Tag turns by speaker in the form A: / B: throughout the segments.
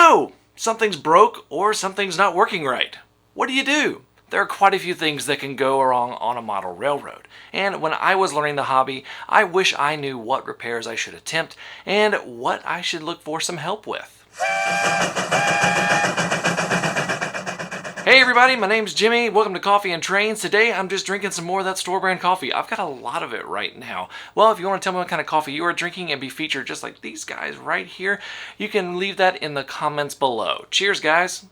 A: no! Something's broke or something's not working right. What do you do? There are quite a few things that can go wrong on a model railroad, and when I was learning the hobby, I wish I knew what repairs I should attempt and what I should look for some help with. Hey everybody, my name's Jimmy. Welcome to Coffee and Trains. Today I'm just drinking some more of that store brand coffee. I've got a lot of it right now. Well, if you want to tell me what kind of coffee you are drinking and be featured just like these guys right here, you can leave that in the comments below. Cheers, guys.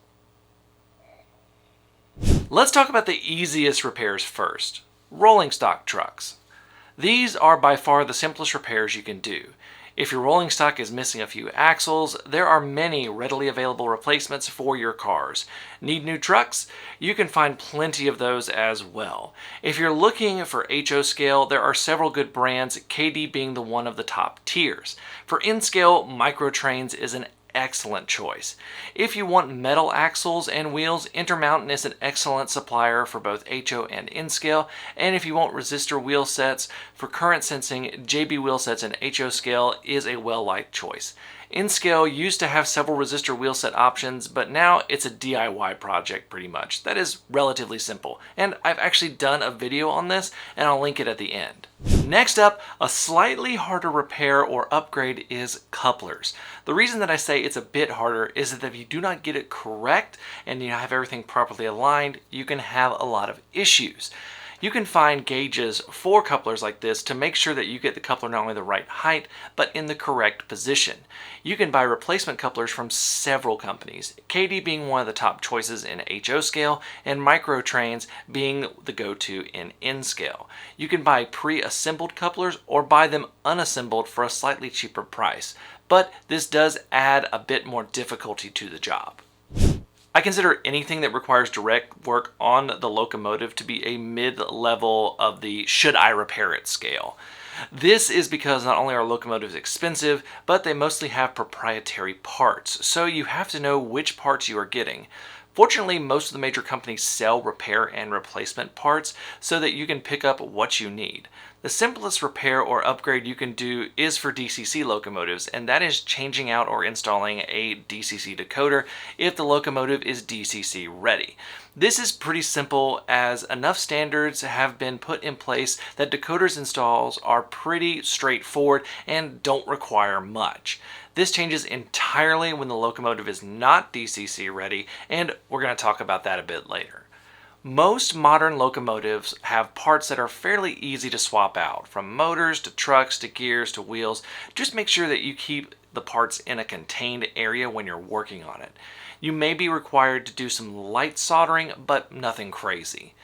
A: Let's talk about the easiest repairs first. Rolling stock trucks. These are by far the simplest repairs you can do. If your rolling stock is missing a few axles, there are many readily available replacements for your cars. Need new trucks? You can find plenty of those as well. If you're looking for HO scale, there are several good brands, KD being the one of the top tiers. For N-scale, Micro Trains is an excellent choice. If you want metal axles and wheels, Intermountain is an excellent supplier for both HO and N-scale, and if you want resistor wheel sets for current sensing, JB wheel sets and HO scale is a well-liked choice. N-scale used to have several resistor wheel set options, but now it's a DIY project pretty much. That is relatively simple, and I've actually done a video on this, and I'll link it at the end. Next up, a slightly harder repair or upgrade is couplers. The reason that I say it's a bit harder is that if you do not get it correct and you have everything properly aligned, you can have a lot of issues. You can find gauges for couplers like this to make sure that you get the coupler not only the right height, but in the correct position. You can buy replacement couplers from several companies, KD being one of the top choices in HO scale, and Micro Trains being the go-to in N scale. You can buy pre-assembled couplers or buy them unassembled for a slightly cheaper price, but this does add a bit more difficulty to the job. I consider anything that requires direct work on the locomotive to be a mid-level of the should I repair it scale. This is because not only are locomotives expensive, but they mostly have proprietary parts, so you have to know which parts you are getting. Fortunately, most of the major companies sell repair and replacement parts so that you can pick up what you need. The simplest repair or upgrade you can do is for DCC locomotives, and that is changing out or installing a DCC decoder if the locomotive is DCC ready. This is pretty simple as enough standards have been put in place that decoders installs are pretty straightforward and don't require much. This changes entirely when the locomotive is not DCC ready, and we're going to talk about that a bit later. Most modern locomotives have parts that are fairly easy to swap out, from motors to trucks to gears to wheels. Just make sure that you keep the parts in a contained area when you're working on it. You may be required to do some light soldering, but nothing crazy.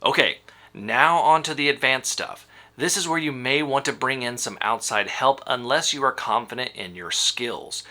A: Okay, now on to the advanced stuff. This is where you may want to bring in some outside help unless you are confident in your skills.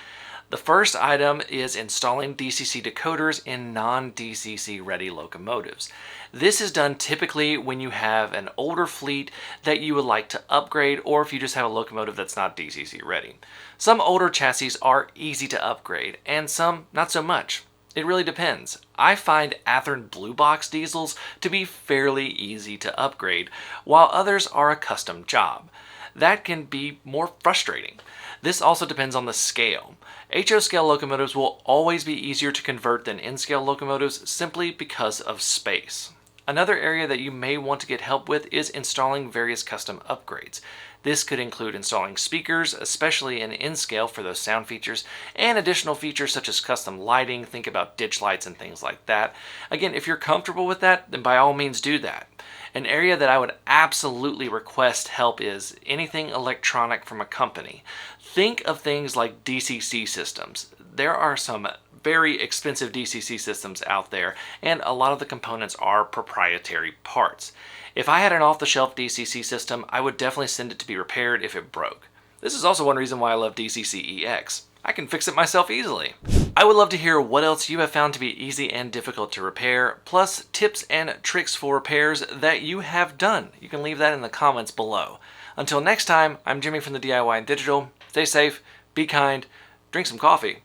A: The first item is installing DCC decoders in non-DCC ready locomotives. This is done typically when you have an older fleet that you would like to upgrade, or if you just have a locomotive that's not DCC ready. Some older chassis are easy to upgrade, and some not so much. It really depends. I find Athearn Blue Box diesels to be fairly easy to upgrade, while others are a custom job. That can be more frustrating. This also depends on the scale. HO scale locomotives will always be easier to convert than N scale locomotives simply because of space. Another area that you may want to get help with is installing various custom upgrades. This could include installing speakers, especially in N-scale for those sound features, and additional features such as custom lighting, think about ditch lights and things like that. Again, if you're comfortable with that, then by all means do that. An area that I would absolutely request help is anything electronic from a company. Think of things like DCC systems. There are some very expensive DCC systems out there, and a lot of the components are proprietary parts. If I had an off-the-shelf DCC system, I would definitely send it to be repaired if it broke. This is also one reason why I love DCC EX. I can fix it myself easily. I would love to hear what else you have found to be easy and difficult to repair, plus tips and tricks for repairs that you have done. You can leave that in the comments below. Until next time, I'm Jimmy from the DIY and Digital. Stay safe, be kind, drink some coffee,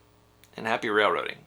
A: and happy railroading.